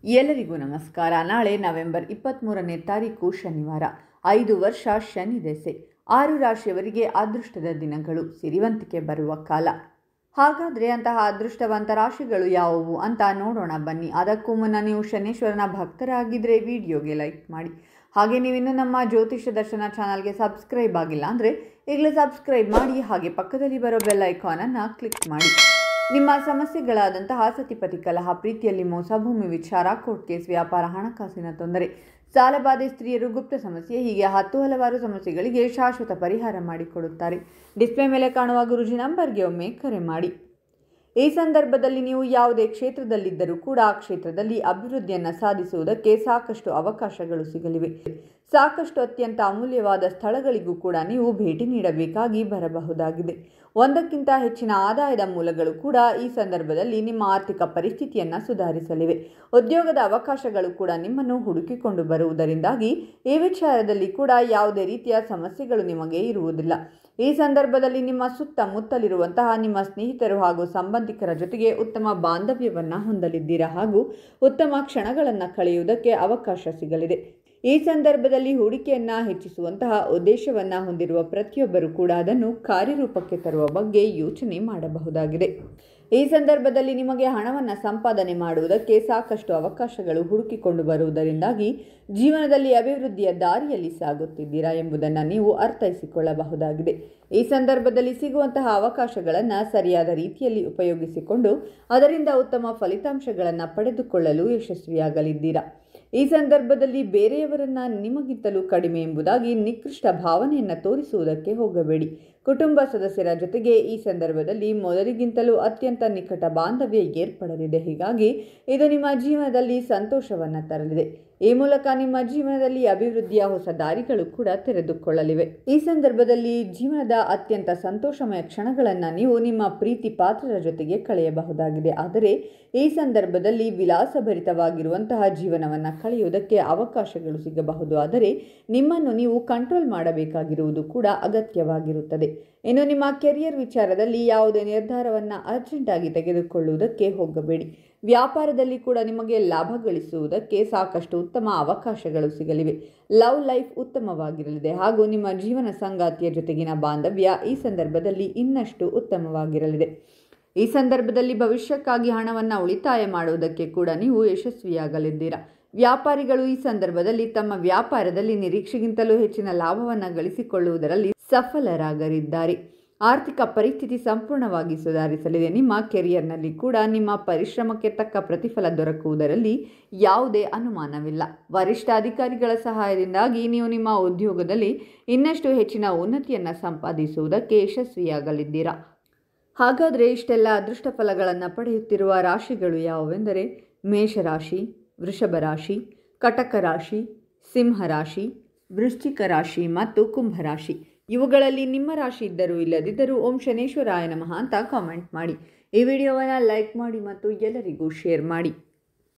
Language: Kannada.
ಎಲ್ಲರಿಗೂ ನಮಸ್ಕಾರ. ನಾಳೆ ನವೆಂಬರ್ 23ನೇ ತಾರೀಕು ಶನಿವಾರ. 5 ವರ್ಷ ಶನಿ ದೆಸೆ. 6 ರಾಶಿಯವರಿಗೆ ಅದೃಷ್ಟದ ದಿನಗಳು, ಸಿರಿವಂತಿಕೆ ಬರುವ ಕಾಲ. ಹಾಗಾದರೆ ಅಂತಹ ಅದೃಷ್ಟವಂತ ರಾಶಿಗಳು ಯಾವುವು ಅಂತ ನೋಡೋಣ ಬನ್ನಿ. ಅದಕ್ಕೂ ಮುನ್ನ ನೀವು ಶನೇಶ್ವರನ ಭಕ್ತರಾಗಿದ್ದರೆ ವಿಡಿಯೋಗೆ ಲೈಕ್ ಮಾಡಿ. ಹಾಗೆ ನೀವಿನ್ನೂ ನಮ್ಮ ಜ್ಯೋತಿಷ್ಯ ದರ್ಶನ ಚಾನಲ್ಗೆ ಸಬ್ಸ್ಕ್ರೈಬ್ ಆಗಿಲ್ಲ ಅಂದರೆ ಈಗಲೇ ಸಬ್ಸ್ಕ್ರೈಬ್ ಮಾಡಿ. ಹಾಗೆ ಪಕ್ಕದಲ್ಲಿ ಬರೋ ಬೆಲ್ ಐಕಾನನ್ನು ಕ್ಲಿಕ್ ಮಾಡಿ. ನಿಮ್ಮ ಸಮಸ್ಯೆಗಳಾದಂತಹ ಸತಿಪತಿ ಕಲಹ, ಪ್ರೀತಿಯಲ್ಲಿ ಮೋಸ, ಭೂಮಿ ವಿಚಾರ, ಕೋರ್ಟ್ ಕೇಸ್, ವ್ಯಾಪಾರ, ಹಣಕಾಸಿನ ತೊಂದರೆ, ಸಾಲಬಾಧೆ, ಸ್ತ್ರೀಯರು, ಗುಪ್ತ ಸಮಸ್ಯೆ, ಹೀಗೆ ಹಲವಾರು ಸಮಸ್ಯೆಗಳಿಗೆ ಶಾಶ್ವತ ಪರಿಹಾರ ಮಾಡಿಕೊಡುತ್ತಾರೆ. ಡಿಸ್ಪ್ಲೇ ಮೇಲೆ ಕಾಣುವ ಗುರುಜಿ ನಂಬರ್ಗೆ ಒಮ್ಮೆ ಕರೆ ಮಾಡಿ. ಈ ಸಂದರ್ಭದಲ್ಲಿ ನೀವು ಯಾವುದೇ ಕ್ಷೇತ್ರದಲ್ಲಿದ್ದರೂ ಕೂಡ ಆ ಕ್ಷೇತ್ರದಲ್ಲಿ ಅಭಿವೃದ್ಧಿಯನ್ನು ಸಾಧಿಸುವುದಕ್ಕೆ ಸಾಕಷ್ಟು ಅವಕಾಶಗಳು ಸಿಗಲಿವೆ. ಸಾಕಷ್ಟು ಅತ್ಯಂತ ಅಮೂಲ್ಯವಾದ ಸ್ಥಳಗಳಿಗೂ ಕೂಡ ನೀವು ಭೇಟಿ ನೀಡಬೇಕಾಗಿ ಬರಬಹುದಾಗಿದೆ. ಒಂದಕ್ಕಿಂತ ಹೆಚ್ಚಿನ ಆದಾಯದ ಮೂಲಗಳು ಕೂಡ ಈ ಸಂದರ್ಭದಲ್ಲಿ ನಿಮ್ಮ ಆರ್ಥಿಕ ಪರಿಸ್ಥಿತಿಯನ್ನು ಸುಧಾರಿಸಲಿವೆ. ಉದ್ಯೋಗದ ಅವಕಾಶಗಳು ಕೂಡ ನಿಮ್ಮನ್ನು ಹುಡುಕಿಕೊಂಡು ಬರುವುದರಿಂದಾಗಿ ಈ ವಿಚಾರದಲ್ಲಿ ಕೂಡ ಯಾವುದೇ ರೀತಿಯ ಸಮಸ್ಯೆಗಳು ನಿಮಗೆ ಇರುವುದಿಲ್ಲ. ಈ ಸಂದರ್ಭದಲ್ಲಿ ನಿಮ್ಮ ಸುತ್ತಮುತ್ತಲಿರುವಂತಹ ನಿಮ್ಮ ಸ್ನೇಹಿತರು ಹಾಗೂ ಸಂಬಂಧಿಕರ ಜೊತೆಗೆ ಉತ್ತಮ ಬಾಂಧವ್ಯವನ್ನು ಹೊಂದಲಿದ್ದೀರಾ ಹಾಗೂ ಉತ್ತಮ ಕ್ಷಣಗಳನ್ನು ಕಳೆಯುವುದಕ್ಕೆ ಅವಕಾಶ ಸಿಗಲಿದೆ. ಈ ಸಂದರ್ಭದಲ್ಲಿ ಹೂಡಿಕೆಯನ್ನು ಹೆಚ್ಚಿಸುವಂತಹ ಉದ್ದೇಶವನ್ನು ಹೊಂದಿರುವ ಪ್ರತಿಯೊಬ್ಬರು ಕೂಡ ಅದನ್ನು ಕಾರ್ಯರೂಪಕ್ಕೆ ತರುವ ಬಗ್ಗೆ ಯೋಚನೆ ಮಾಡಬಹುದಾಗಿದೆ. ಈ ಸಂದರ್ಭದಲ್ಲಿ ನಿಮಗೆ ಹಣವನ್ನು ಸಂಪಾದನೆ ಮಾಡುವುದಕ್ಕೆ ಸಾಕಷ್ಟು ಅವಕಾಶಗಳು ಹುಡುಕಿಕೊಂಡು ಬರುವುದರಿಂದಾಗಿ ಜೀವನದಲ್ಲಿ ಅಭಿವೃದ್ಧಿಯ ದಾರಿಯಲ್ಲಿ ಸಾಗುತ್ತಿದ್ದೀರಾ ಎಂಬುದನ್ನು ನೀವು ಅರ್ಥೈಸಿಕೊಳ್ಳಬಹುದಾಗಿದೆ. ಈ ಸಂದರ್ಭದಲ್ಲಿ ಸಿಗುವಂತಹ ಅವಕಾಶಗಳನ್ನು ಸರಿಯಾದ ರೀತಿಯಲ್ಲಿ ಉಪಯೋಗಿಸಿಕೊಂಡು ಅದರಿಂದ ಉತ್ತಮ ಫಲಿತಾಂಶಗಳನ್ನು ಪಡೆದುಕೊಳ್ಳಲು ಯಶಸ್ವಿಯಾಗಲಿದ್ದೀರಾ. ಈ ಸಂದರ್ಭದಲ್ಲಿ ಬೇರೆಯವರನ್ನ ನಿಮಗಿಂತಲೂ ಕಡಿಮೆ ಎಂಬುದಾಗಿ ನಿಕೃಷ್ಟ ಭಾವನೆಯನ್ನು ತೋರಿಸುವುದಕ್ಕೆ ಹೋಗಬೇಡಿ. ಕುಟುಂಬ ಸದಸ್ಯರ ಜೊತೆಗೆ ಈ ಸಂದರ್ಭದಲ್ಲಿ ಮೊದಲಿಗಿಂತಲೂ ಅತ್ಯಂತ ನಿಕಟ ಬಾಂಧವ್ಯ ಏರ್ಪಡಲಿದೆ. ಹೀಗಾಗಿ ಇದು ನಿಮ್ಮ ಜೀವನದಲ್ಲಿ ಸಂತೋಷವನ್ನು ತರಲಿದೆ. ಈ ಮೂಲಕ ನಿಮ್ಮ ಜೀವನದಲ್ಲಿ ಅಭಿವೃದ್ಧಿಯ ಹೊಸ ದಾರಿಗಳು ಕೂಡ ತೆರೆದುಕೊಳ್ಳಲಿವೆ. ಈ ಸಂದರ್ಭದಲ್ಲಿ ಜೀವನದ ಅತ್ಯಂತ ಸಂತೋಷಮಯ ಕ್ಷಣಗಳನ್ನು ನೀವು ನಿಮ್ಮ ಪ್ರೀತಿ ಪಾತ್ರರ ಜೊತೆಗೆ ಕಳೆಯಬಹುದಾಗಿದೆ. ಆದರೆ ಈ ಸಂದರ್ಭದಲ್ಲಿ ವಿಲಾಸಭರಿತವಾಗಿರುವಂತಹ ಜೀವನವನ್ನು ಕಳೆಯುವುದಕ್ಕೆ ಅವಕಾಶಗಳು ಸಿಗಬಹುದು. ಆದರೆ ನಿಮ್ಮನ್ನು ನೀವು ಕಂಟ್ರೋಲ್ ಮಾಡಬೇಕಾಗಿರುವುದು ಕೂಡ ಅಗತ್ಯವಾಗಿರುತ್ತದೆ. ಇನ್ನು ನಿಮ್ಮ ಕೆರಿಯರ್ ವಿಚಾರದಲ್ಲಿ ಯಾವುದೇ ನಿರ್ಧಾರವನ್ನು ಅರ್ಜೆಂಟಾಗಿ ತೆಗೆದುಕೊಳ್ಳುವುದಕ್ಕೆ ಹೋಗಬೇಡಿ. ವ್ಯಾಪಾರದಲ್ಲಿ ಕೂಡ ನಿಮಗೆ ಲಾಭ ಗಳಿಸುವುದಕ್ಕೆ ಸಾಕಷ್ಟು ಉತ್ತಮ ಅವಕಾಶಗಳು ಸಿಗಲಿವೆ. ಲವ್ ಲೈಫ್ ಉತ್ತಮವಾಗಿರಲಿದೆ ಹಾಗೂ ನಿಮ್ಮ ಜೀವನ ಸಂಗಾತಿಯ ಜೊತೆಗಿನ ಬಾಂಧವ್ಯ ಈ ಸಂದರ್ಭದಲ್ಲಿ ಇನ್ನಷ್ಟು ಉತ್ತಮವಾಗಿರಲಿದೆ. ಈ ಸಂದರ್ಭದಲ್ಲಿ ಭವಿಷ್ಯಕ್ಕಾಗಿ ಹಣವನ್ನು ಉಳಿತಾಯ ಮಾಡುವುದಕ್ಕೆ ಕೂಡ ನೀವು ಯಶಸ್ವಿಯಾಗಲಿದ್ದೀರಾ. ವ್ಯಾಪಾರಿಗಳು ಈ ಸಂದರ್ಭದಲ್ಲಿ ತಮ್ಮ ವ್ಯಾಪಾರದಲ್ಲಿ ನಿರೀಕ್ಷೆಗಿಂತಲೂ ಹೆಚ್ಚಿನ ಲಾಭವನ್ನು ಗಳಿಸಿಕೊಳ್ಳುವುದರಲ್ಲಿ ಸಫಲರಾಗಲಿದ್ದಾರೆ. ಆರ್ಥಿಕ ಪರಿಸ್ಥಿತಿ ಸಂಪೂರ್ಣವಾಗಿ ಸುಧಾರಿಸಲಿದೆ. ನಿಮ್ಮ ಕೆರಿಯರ್ನಲ್ಲಿ ಕೂಡ ನಿಮ್ಮ ಪರಿಶ್ರಮಕ್ಕೆ ತಕ್ಕ ಪ್ರತಿಫಲ ದೊರಕುವುದರಲ್ಲಿ ಯಾವುದೇ ಅನುಮಾನವಿಲ್ಲ. ವರಿಷ್ಠ ಅಧಿಕಾರಿಗಳ ಸಹಾಯದಿಂದಾಗಿ ನೀವು ನಿಮ್ಮ ಉದ್ಯೋಗದಲ್ಲಿ ಇನ್ನಷ್ಟು ಹೆಚ್ಚಿನ ಉನ್ನತಿಯನ್ನು ಸಂಪಾದಿಸುವುದಕ್ಕೆ ಯಶಸ್ವಿಯಾಗಲಿದ್ದೀರಾ. ಹಾಗಾದರೆ ಇಷ್ಟೆಲ್ಲ ಅದೃಷ್ಟ ಫಲಗಳನ್ನು ಪಡೆಯುತ್ತಿರುವ ರಾಶಿಗಳು ಯಾವುವೆಂದರೆ ಮೇಷರಾಶಿ, ವೃಷಭ ರಾಶಿ, ಕಟಕ ರಾಶಿ, ಸಿಂಹರಾಶಿ, ವೃಶ್ಚಿಕ ರಾಶಿ ಮತ್ತು ಕುಂಭರಾಶಿ. ಇವುಗಳಲ್ಲಿ ನಿಮ್ಮ ರಾಶಿ ಇದ್ದರೂ ಇಲ್ಲದಿದ್ದರೂ ಓಂ ಶನೇಶ್ವರಾಯ ನಮಃ ಅಂತ ಕಾಮೆಂಟ್ ಮಾಡಿ. ಈ ವಿಡಿಯೋವನ್ನು ಲೈಕ್ ಮಾಡಿ ಮತ್ತು ಎಲ್ಲರಿಗೂ ಶೇರ್ ಮಾಡಿ.